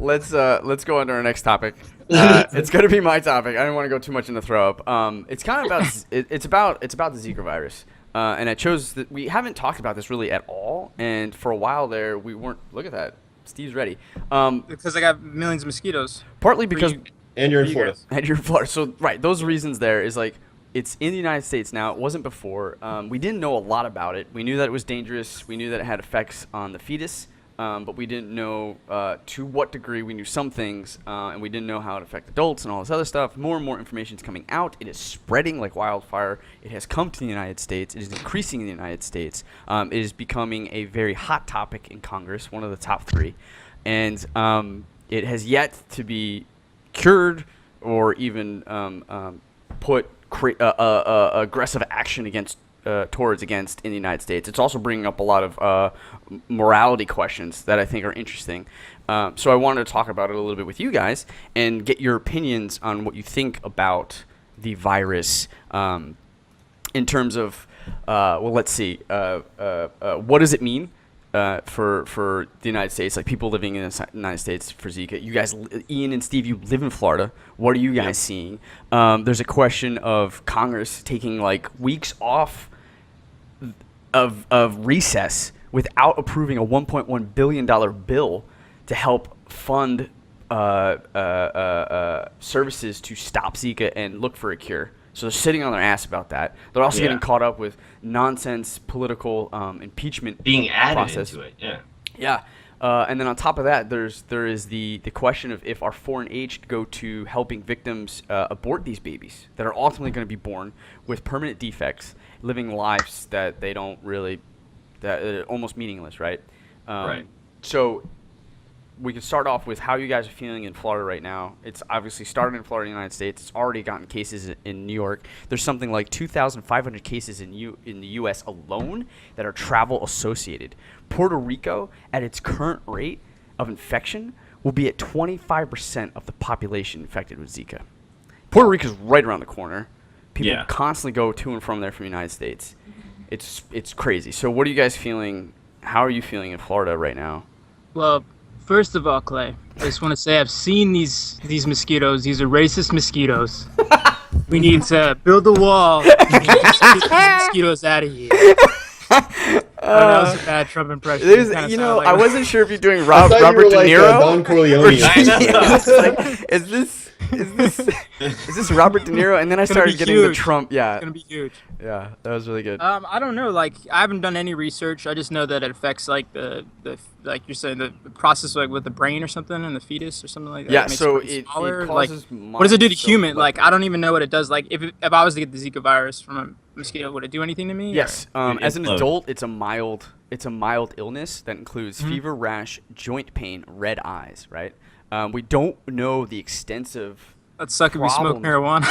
let's go on to our next topic. It's gonna be my topic. I don't want to go too much into throw up. It's kind of about it's about the Zika virus, and I chose that we haven't talked about this really at all. And for a while there, we weren't. Look at that, Steve's ready. Because I got millions of mosquitoes. Partly because and you're in Florida. And you're in Florida. So right, those reasons there is like it's in the United States now. It wasn't before. We didn't know a lot about it. We knew that it was dangerous. We knew that it had effects on the fetus. But we didn't know to what degree. We knew some things, and we didn't know how it affected adults and all this other stuff. More and more information is coming out. It is spreading like wildfire. It has come to the United States. It is increasing in the United States. It is becoming a very hot topic in Congress, one of the top 3. And it has yet to be cured or even put aggressive action against in the United States. It's also bringing up a lot of morality questions that I think are interesting. So I wanted to talk about it a little bit with you guys and get your opinions on what you think about the virus in terms of, well, let's see, what does it mean for the United States, like people living in the United States for Zika? You guys, Ian and Steve, you live in Florida. What are you guys seeing? There's a question of Congress taking like weeks off of recess without approving a $1.1 billion bill to help fund services to stop Zika and look for a cure. So they're sitting on their ass about that. They're also getting caught up with nonsense political impeachment being added process. into it. Yeah. And then on top of that, there is the question of if our foreign aid should go to helping victims abort these babies that are ultimately going to be born with permanent defects, living lives that they don't really, that are almost meaningless, right? Right. So we can start off with how you guys are feeling in Florida right now. It's obviously started in Florida, United States. It's already gotten cases in New York. There's something like 2,500 cases in the U.S. alone that are travel associated. Puerto Rico, at its current rate of infection, will be at 25% of the population infected with Zika. Puerto Rico is right around the corner. People constantly go to and from there from the United States. It's crazy. So what are you guys feeling? How are you feeling in Florida right now? Well, first of all, Clay, I just want to say I've seen these mosquitoes. These are racist mosquitoes. We need to build a wall and get these mosquitoes out of here. That was a bad Trump impression. I wasn't sure if you're doing Robert De Niro. Don Corleone. Is this Robert De Niro? And then I started getting the Trump. Yeah, it's gonna be huge. Yeah, that was really good. I don't know. Like, I haven't done any research. I just know that it affects like the like you're saying the process like with the brain or something and the fetus or something like that. Yeah, it so it causes. Like, what does it do to human? Like, I don't even know what it does. Like, if I was to get the Zika virus from a mosquito, would it do anything to me? Yes. As an adult, it's a mild illness that includes fever, rash, joint pain, red eyes. Right. We don't know the extensive. That'd suck if we smoke marijuana.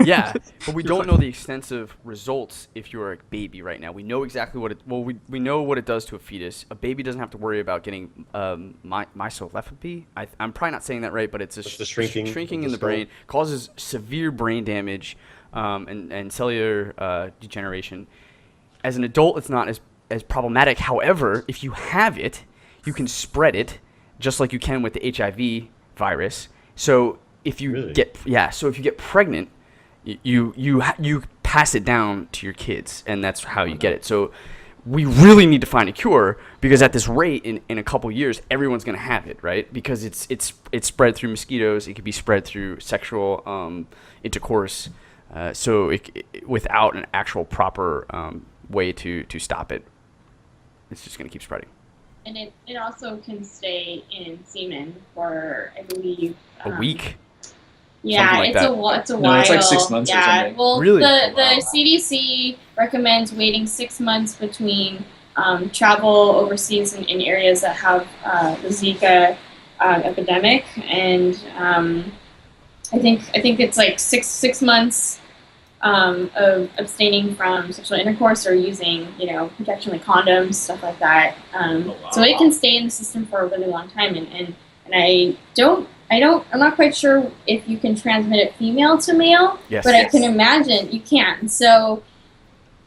Yeah, but we don't know the extensive results if you're a baby right now. We know exactly what it. Well, we know what it does to a fetus. A baby doesn't have to worry about getting myelopathy. I'm probably not saying that right, but it's a shrinking in the brain. Causes severe brain damage and cellular degeneration. As an adult, it's not as problematic. However, if you have it, you can spread it just like you can with the HIV virus. So if you get pregnant, you pass it down to your kids, and that's how you get it. So we really need to find a cure, because at this rate, in a couple years, everyone's going to have it, right? Because it's spread through mosquitoes. It could be spread through sexual intercourse. So without an actual proper way to stop it, it's just going to keep spreading. And it also can stay in semen for, I believe, a week. Yeah, like it's a while. It's like 6 months or something. Well, really? The CDC recommends waiting 6 months between travel overseas in areas that have the Zika epidemic, and I think it's like six months of abstaining from sexual intercourse or using protection like condoms, stuff like that. So it can stay in the system for a really long time, and I'm not quite sure if you can transmit it female to male, yes. but I can imagine you can. So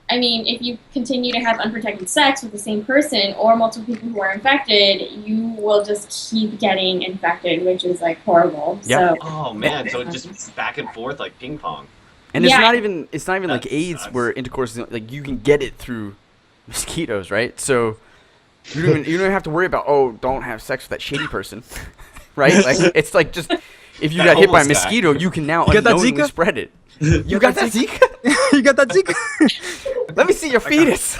I mean, if you continue to have unprotected sex with the same person or multiple people who are infected, you will just keep getting infected, which is like horrible. Yep. So, Oh man, so it just back and forth like ping pong. And Yeah. it's not even like That AIDS sucks. where intercourse is like you can get it through mosquitoes, right? So you don't even have to worry about don't have sex with that shady person, right? Like it's like just if you That got hit by a homeless guy. mosquito, you can now You got that unknowingly Zika? spread it. You got that Zika? You got that Zika? Let me see your fetus.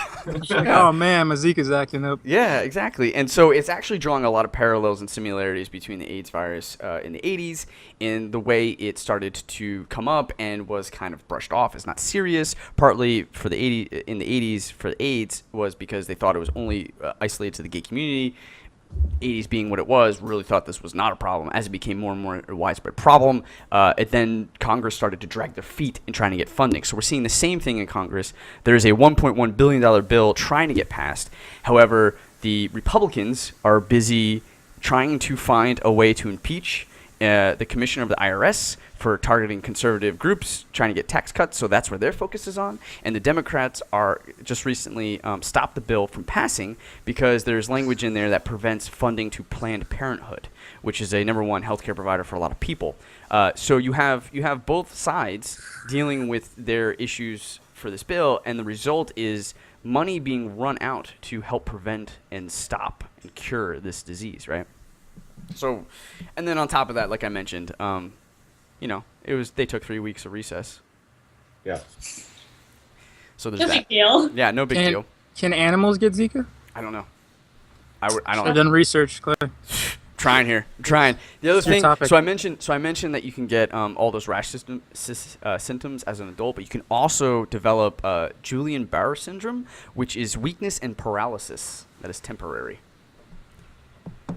Oh man, my Zika's acting up. Yeah, exactly. And so it's actually drawing a lot of parallels and similarities between the AIDS virus in the 80s and the way it started to come up and was kind of brushed off as not serious. Partly for in the 80s for the AIDS was because they thought it was only isolated to the gay community. 80s being what it was, really thought this was not a problem. As it became more and more a widespread problem, then Congress started to drag their feet in trying to get funding. So we're seeing the same thing in Congress. There's a $1.1 billion bill trying to get passed. However, the Republicans are busy trying to find a way to impeach the commissioner of the IRS for targeting conservative groups, trying to get tax cuts, so that's where their focus is on. And the Democrats are just recently stopped the bill from passing because there's language in there that prevents funding to Planned Parenthood, which is a #1 healthcare provider for a lot of people. So you have both sides dealing with their issues for this bill, and the result is money being run out to help prevent and stop and cure this disease, right? So, and then on top of that, like I mentioned, they took 3 weeks of recess. Yeah. So there's no that. big deal. Yeah, no big deal. Can animals get Zika? I don't know. I I've don't know. done research, Claire. Trying here. I'm trying. The other It's your thing, topic. so I mentioned that you can get all those rash symptoms as an adult, but you can also develop Guillain-Barré syndrome, which is weakness and paralysis that is temporary.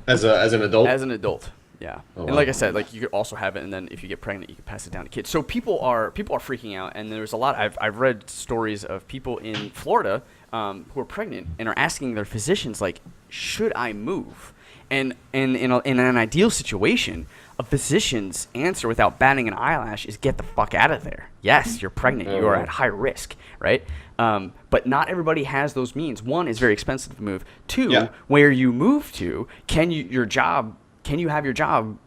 As an adult. As an adult, yeah. Oh, And wow. like I said, like you could also have it, and then if you get pregnant, you can pass it down to kids. So people are freaking out, and there's a lot. I've read stories of people in Florida who are pregnant and are asking their physicians like, should I move? And in an ideal situation, a physician's answer without batting an eyelash is get the fuck out of there. Yes, you're pregnant. You are at high risk, right? But not everybody has those means. One, is very expensive to move. Two, Yeah. where you move to, can you have your job?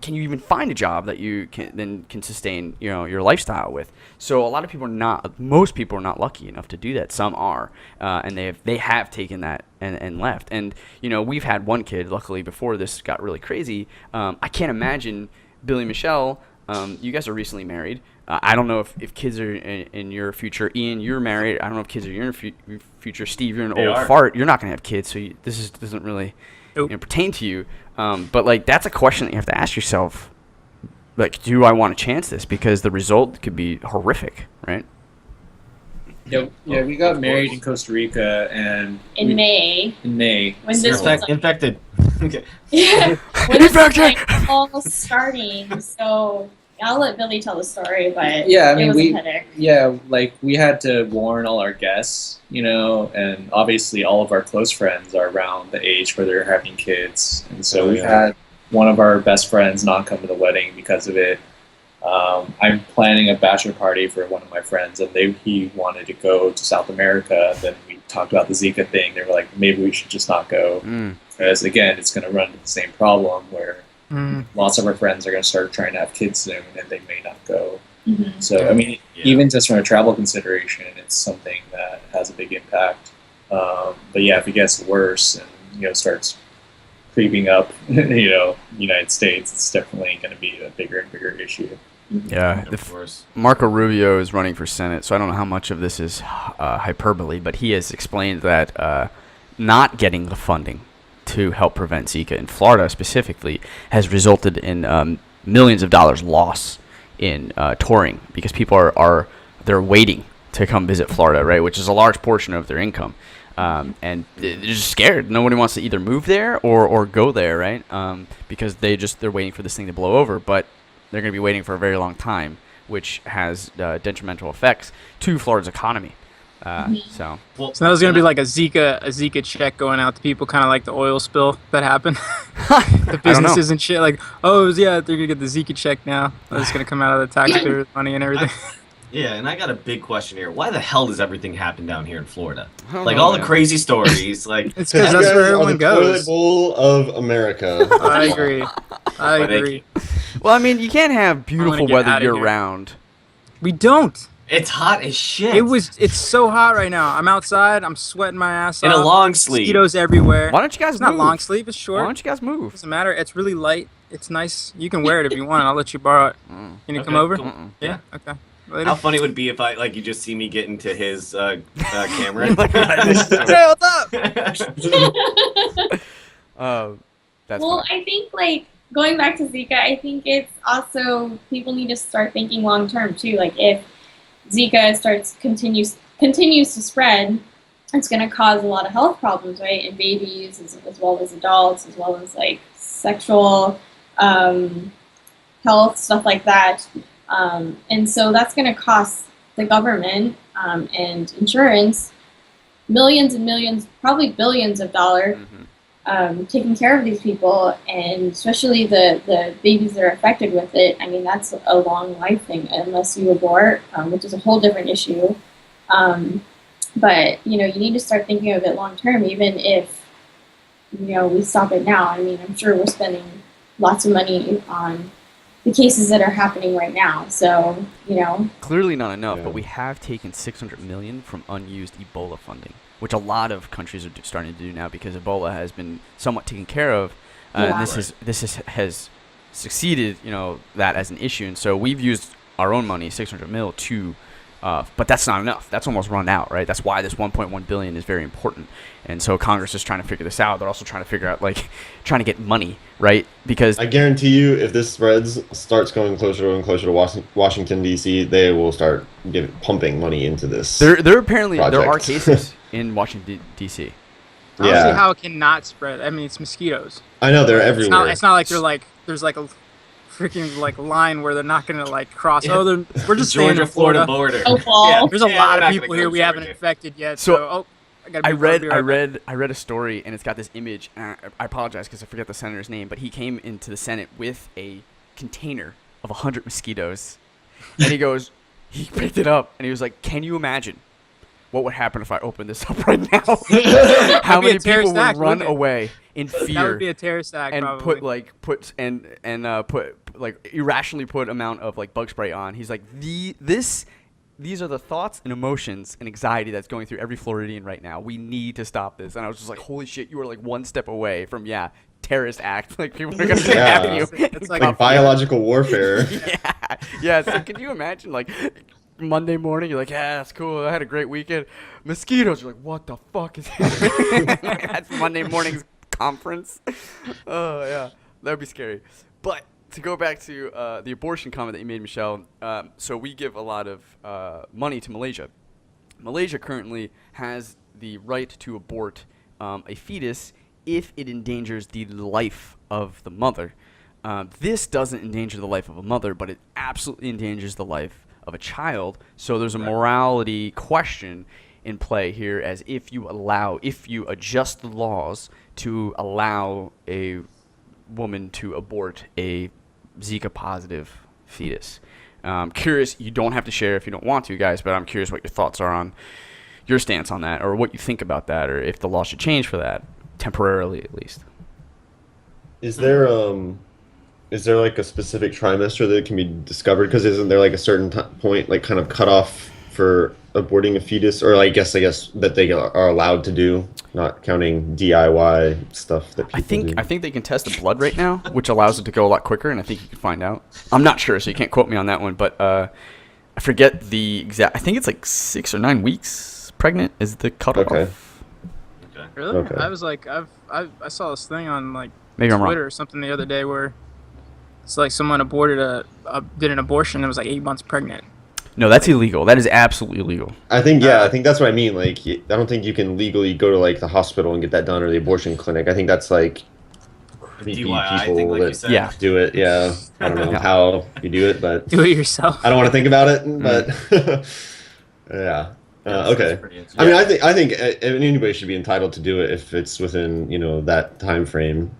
Can you even find a job that you can sustain your lifestyle with? So a lot of people most people are not lucky enough to do that. Some are, and they have taken that and left. And we've had one kid, luckily, before this got really crazy. I can't imagine Billy, Michelle. You guys are recently married. I don't know if kids are in your future. Ian, you're married. I don't know if kids are in your future. Steve, you're an They old are. fart. You're not gonna have kids, so this doesn't really Nope. pertain to you. But like that's a question that you have to ask yourself. Like, do I want to chance this? Because the result could be horrific, right? Yeah, we got married in Costa Rica and In May, in May. when this was Infected. Okay. when this was like all starting. So I'll let Billy tell the story, but Yeah, I mean, it was we- a headache. Yeah, like we had to warn all our guests, and obviously all of our close friends are around the age where they're having kids, and so Oh, we yeah. had one of our best friends not come to the wedding because of it. I'm planning a bachelor party for one of my friends, and he wanted to go to South America. Then we talked about the Zika thing. They were like, maybe we should just not go, because again, it's going to run into the same problem where lots of our friends are going to start trying to have kids soon, and they may not go. Mhm. So, I mean, Yeah. even just from a travel consideration, it's something that has a big impact. But yeah, if it gets worse and, starts creeping up, United States, it's definitely going to be a bigger and bigger issue. Yeah. Of course. Marco Rubio is running for Senate, so I don't know how much of this is hyperbole, but he has explained that not getting the funding to help prevent Zika in Florida specifically has resulted in millions of dollars loss in touring because people they're waiting to come visit Florida, right, which is a large portion of their income. And they're just scared. Nobody wants to either move there or go there, right? Because they're waiting for this thing to blow over, but they're going to be waiting for a very long time, which has detrimental effects to Florida's economy. So Well, So that was gonna be like a Zika check going out to people, kind of like the oil spill that happened. The I don't know. businesses and shit, like, oh yeah, they're gonna get the Zika check now. It's gonna come out of the taxpayer money and everything. Yeah, and I got a big question here. Why the hell does everything happen down here in Florida? I don't Like know, all the man. crazy stories, like It's Because because you that's guys where are everyone the toilet goes. bowl of America. I agree. I Well, thank agree. Well, I mean, you can't have beautiful get weather outta year here. round. We don't. it's hot as shit. It's so hot right now. I'm outside. I'm sweating my ass in off. a long sleeve. Mosquitoes everywhere. Why don't you guys It's move? not long sleeve. It's Why short. don't you guys move? Doesn't matter. It's really light. It's nice. You can wear it if you want. I'll let you borrow it. Can you come Okay, over? cool. Yeah. Okay. Later. How funny would it be if you just see me get into his camera? Hey, what's up? That's Well, fine. I think like going back to Zika, I think it's also people need to start thinking long term too. Like if Zika continues to spread, it's going to cause a lot of health problems, right? In babies as well as adults, as well as like sexual health, stuff like that. And so that's going to cost the government and insurance millions and millions, probably billions of dollars, taking care of these people, and especially the babies that are affected with it. I mean, that's a long life thing unless you abort, which is a whole different issue. But, you need to start thinking of it long term, even if, we stop it now. I mean, I'm sure we're spending lots of money on the cases that are happening right now. So, Clearly not enough, Yeah. but we have taken $600 million from unused Ebola funding, which a lot of countries are starting to do now because Ebola has been somewhat taken care of, and Yeah. has succeeded, that as an issue, and so we've used our own money, 600 mil, to, but that's not enough. That's almost run out, right? That's why this 1.1 billion is very important, and so Congress is trying to figure this out. They're also trying to figure out, trying to get money, right? Because I guarantee you, if this starts going closer and closer to Washington D.C., they will start pumping money into this. there apparently there are project. cases in Washington D.C. I don't see Yeah. how it cannot spread. I mean, it's mosquitoes. I know they're everywhere. It's not like there's like a freaking line where they're not gonna cross. Yeah. Oh, we're just staying Georgia in Florida. border. Oh, fall. There's a Yeah, lot we're not of gonna people go here to we haven't Georgia. infected yet. So, So, I gotta I be read right back. I read a story, and it's got this image, and I apologize because I forget the senator's name, but he came into the Senate with a container of 100 mosquitoes, and he picked it up, and he was like, "Can you imagine what would happen if I opened this up right now? How That'd be a many terrorist people would act, run wouldn't it? away in That would fear be a terrorist act, and probably. put irrationally put amount of bug spray on?" He's like, these are the thoughts and emotions and anxiety that's going through every Floridian right now. We need to stop this. And I was just like, holy shit, you are one step away from, terrorist act. People are going to Yeah. have you. It's like biological warfare. Yeah. So can you imagine, Monday morning, you're like, yeah, that's cool. I had a great weekend. Mosquitoes, you're like, what the fuck is happening? That's Monday morning's conference. Oh, yeah. That would be scary. But to go back to the abortion comment that you made, Michelle, so we give a lot of money to Malaysia. Malaysia currently has the right to abort a fetus if it endangers the life of the mother. This doesn't endanger the life of a mother, but it absolutely endangers the life of a child. So there's a morality question in play here, as if you adjust the laws to allow a woman to abort a Zika positive fetus. Curious, you don't have to share if you don't want to, guys, but I'm curious what your thoughts are on your stance on that, or what you think about that, or if the law should change for that, temporarily at least. Is there a specific trimester that it can be discovered? Because isn't there a certain point, kind of cutoff for aborting a fetus, or I guess that they are allowed to do, not counting DIY stuff that people do? I think they can test the blood right now, which allows it to go a lot quicker, and I think you can find out. I'm not sure, so you can't quote me on that one, but I forget the exact. I think it's 6 or 9 weeks pregnant is the cutoff. Okay. Really? Okay. I was I saw this thing on Maybe I'm Twitter wrong. or something the other day where it's someone did an abortion and was 8 months pregnant. No, that's illegal. That is absolutely illegal. I think that's what I mean. I don't think you can legally go to the hospital and get that done, or the abortion clinic. I think that's creepy DIY people thing, like you that said. Yeah. do it. Yeah, I don't know Yeah. how you do it, but Do it yourself. I don't want to think about it. But yeah, okay. That's pretty I mean, I think anybody should be entitled to do it if it's within that time frame.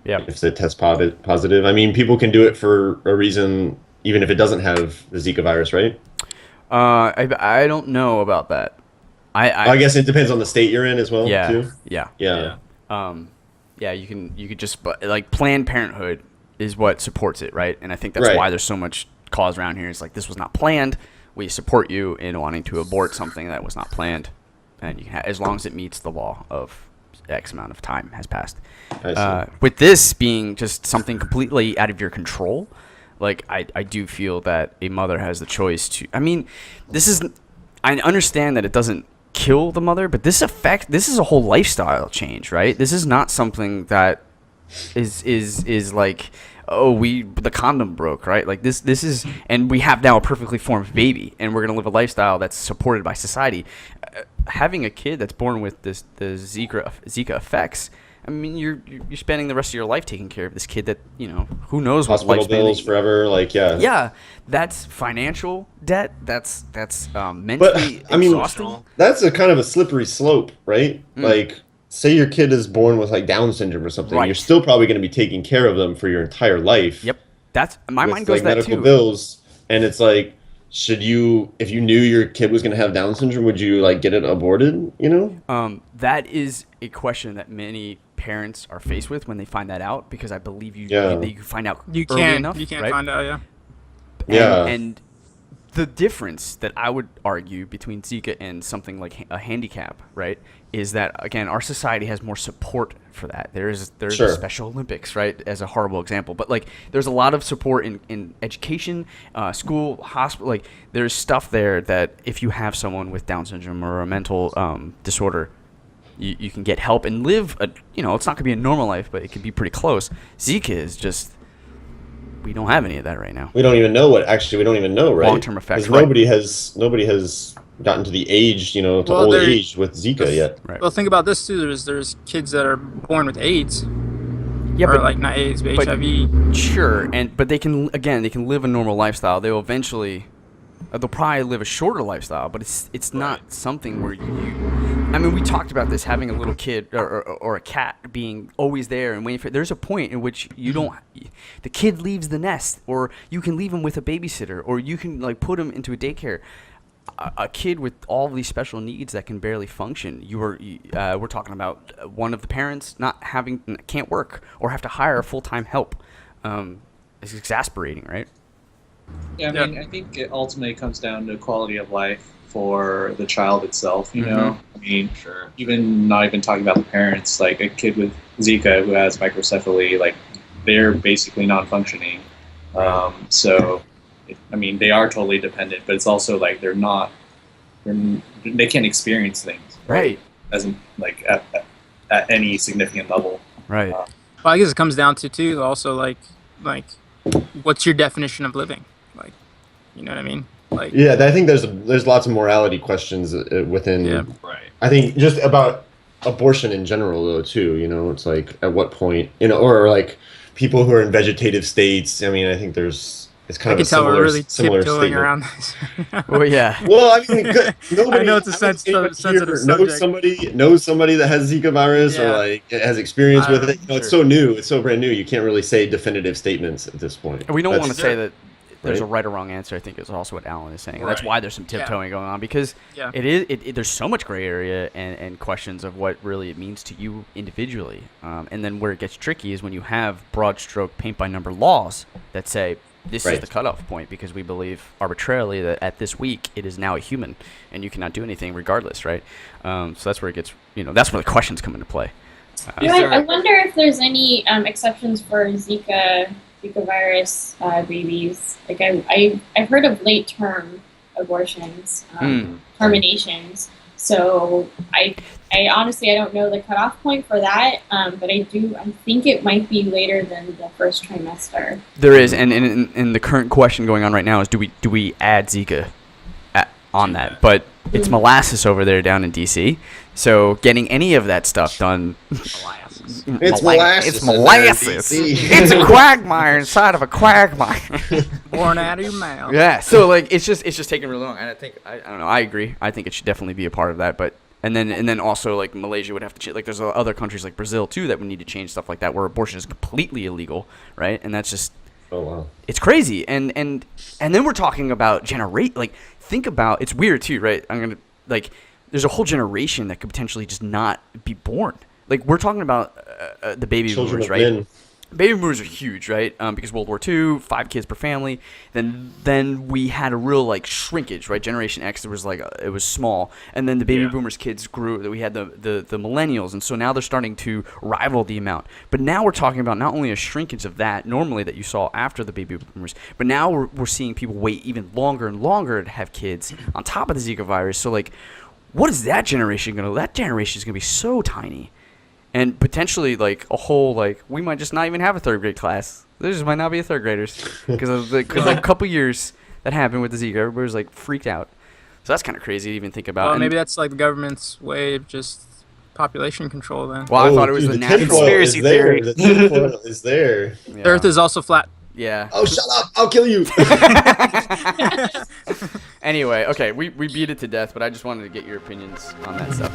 Yeah. If they test positive, I mean, people can do it for a reason, even if it doesn't have the Zika virus, right? I don't know about that. I guess it depends on the state you're in as well. Yeah, Too. yeah. Yeah. Yeah, you could just like Planned Parenthood is what supports it, right? And I think that's Right. why there's so much cause around here. It's like, this was not planned. We support you in wanting to abort something that was not planned, and you can as long as it meets the law of X amount of time has passed. I see. With this being just something completely out of your control, like I do feel that a mother has the choice to. I mean, I understand that it doesn't kill the mother, but this is a whole lifestyle change, right? This is not something that is like, oh, the condom broke, right? Like this is, and we have now a perfectly formed baby, and we're gonna live a lifestyle that's supported by society. Having a kid that's born with the Zika effects, I mean, you're spending the rest of your life taking care of this kid that, who knows what Hospital bills forever, like yeah, that's financial debt. That's mentally I mean, exhausting. that's a kind of a slippery slope, right? Like, say your kid is born with like Down syndrome or something, Right. you're still probably going to be taking care of them for your entire life. Yep, that's my with, mind goes like, that medical too. bills, and it's like, if you knew your kid was going to have Down syndrome, would you like get it aborted? That is a question that many parents are faced with when they find that out, because I believe you find out You early can't enough, you can't right? find out. Yeah. Yeah. And the difference that I would argue between Zika and something like a handicap, right, is that, again, our society has more support for that. There's Sure. a Special Olympics, right, as a horrible example. But, like, there's a lot of support in education, school, hospital. Like, there's stuff there that if you have someone with Down syndrome or a mental disorder, you can get help and live it's not going to be a normal life, but it can be pretty close. Zika is just, we don't have any of that right now. We don't even know right? Long-term effects, 'Cause right. nobody has gotten to the age, to Well, old there- age with Zika yet. Right. Well, think about this too. There's kids that are born with AIDS, Yeah, or but like not AIDS, but but- HIV. sure, but they can live a normal lifestyle. They'll eventually, they'll probably live a shorter lifestyle, but it's not something where I mean, we talked about this, having a little kid or a cat being always there and waiting for. There's a point in which the kid leaves the nest, or you can leave him with a babysitter, or you can like put him into a daycare. A kid with all these special needs that can barely function, we're talking about one of the parents can't work or have to hire full-time help. It's exasperating, right? Yeah, I mean, I think it ultimately comes down to quality of life for the child itself, you know? I mean, Sure. even not even talking about the parents, like a kid with Zika who has microcephaly, like they're basically non-functioning. They are totally dependent, but it's also like they can't experience things, Right. As in, like at any significant level. Right. Well, I guess it comes down to too. Also, like, what's your definition of living? Like, you know what I mean? Like, Yeah, I think there's lots of morality questions within. Yeah. Right. I think just about abortion in general, though, too. It's like at what point, or like people who are in vegetative states. I mean, I think it's kind I of can a tell similar, we're really similar tiptoeing statement. around this. Well, yeah. Well, I mean, nobody. I know it's a would say anybody sensitive here subject. knows somebody that has Zika virus, or Yeah. like has experience with it. Sure. It's so new, it's so brand new. You can't really say definitive statements at this point. We don't That's- want to say that there's a Right. right or wrong answer. I think is also what Alan is saying. And that's Right. why there's some tiptoeing going on, because Yeah. there's so much gray area and questions of what really it means to you individually. And then where it gets tricky is when you have broad stroke paint by number laws that say this is Right. the cutoff point because we believe arbitrarily that at this week it is now a human and you cannot do anything regardless, right? So that's where it gets, that's where the questions come into play. I wonder if there's any exceptions for Zika virus babies. Like I've heard of late term abortions, terminations. So I honestly don't know the cutoff point for that, but I think it might be later than the first trimester. There is, and the current question going on right now is do we add Zika on that? But it's molasses over there down in DC, so getting any of that stuff done. It's molasses. It's molasses. in there, DC. It's a quagmire inside of a quagmire. Born out of your mouth. Yeah. So like it's just taking really long, and I think I don't know. I agree. I think it should definitely be a part of that, but. And then also like Malaysia would have to change. Like there's other countries like Brazil too that would need to change stuff like that where abortion is completely illegal, right? And that's just Oh wow. it's crazy. And then we're talking about think about, it's weird too, right? There's a whole generation that could potentially just not be born. Like, we're talking about the baby Children boomers, of right? men. Baby boomers are huge, right? Because World War II, 5 kids per family. Then we had a real like shrinkage, right? Generation X, it was small, and then the baby boomers kids grew. That we had the millennials, and so now they're starting to rival the amount. But now we're talking about not only a shrinkage of that normally that you saw after the baby boomers, but now we're seeing people wait even longer and longer to have kids on top of the Zika virus. So like, what is that generation gonna? That generation is gonna be so tiny. And potentially, like, a whole, like, we might just not even have a 3rd grade class. There just might not be a 3rd graders. Because of like, a couple years that happened with the Zika, everybody was, like, freaked out. So that's kind of crazy to even think about. Well, maybe that's, like, the government's way of just population control, then. Well, I thought it was the natural... Conspiracy theory. The tinfoil is there. Yeah. The Earth is also flat. Yeah. Oh, shut up! I'll kill you! Anyway, okay, we beat it to death, but I just wanted to get your opinions on that stuff.